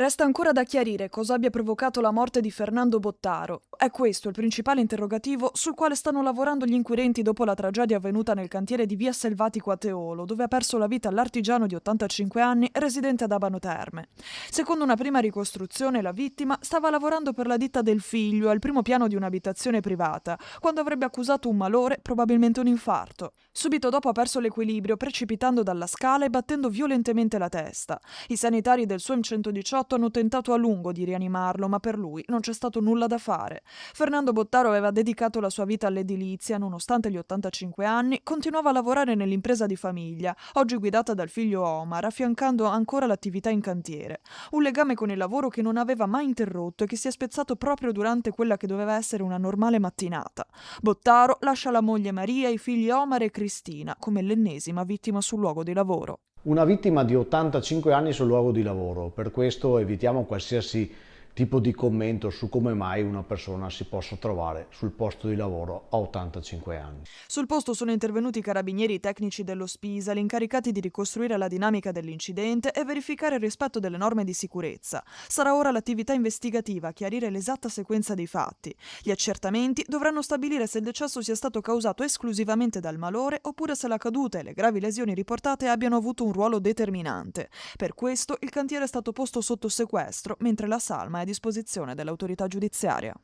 Resta ancora da chiarire cosa abbia provocato la morte di Fernando Bottaro. È questo il principale interrogativo sul quale stanno lavorando gli inquirenti dopo la tragedia avvenuta nel cantiere di via Selvatico a Teolo, dove ha perso la vita l'artigiano di 85 anni residente ad Abano Terme. Secondo una prima ricostruzione, la vittima stava lavorando per la ditta del figlio al primo piano di un'abitazione privata, quando avrebbe accusato un malore, probabilmente un infarto. Subito dopo ha perso l'equilibrio, precipitando dalla scala e battendo violentemente la testa. I sanitari del SUEM 118 hanno tentato a lungo di rianimarlo, ma per lui non c'è stato nulla da fare. Fernando Bottaro aveva dedicato la sua vita all'edilizia, nonostante gli 85 anni, continuava a lavorare nell'impresa di famiglia, oggi guidata dal figlio Omar, affiancando ancora l'attività in cantiere. Un legame con il lavoro che non aveva mai interrotto e che si è spezzato proprio durante quella che doveva essere una normale mattinata. Bottaro lascia la moglie Maria, i figli Omar e Cristina, come l'ennesima vittima sul luogo di lavoro. Una vittima di 85 anni sul luogo di lavoro, per questo evitiamo qualsiasi tipo di commento su come mai una persona si possa trovare sul posto di lavoro a 85 anni. Sul posto sono intervenuti i carabinieri tecnici dello Spisal, incaricati di ricostruire la dinamica dell'incidente e verificare il rispetto delle norme di sicurezza. Sarà ora l'attività investigativa a chiarire l'esatta sequenza dei fatti. Gli accertamenti dovranno stabilire se il decesso sia stato causato esclusivamente dal malore oppure se la caduta e le gravi lesioni riportate abbiano avuto un ruolo determinante. Per questo il cantiere è stato posto sotto sequestro, mentre la salma è a disposizione dell'autorità giudiziaria.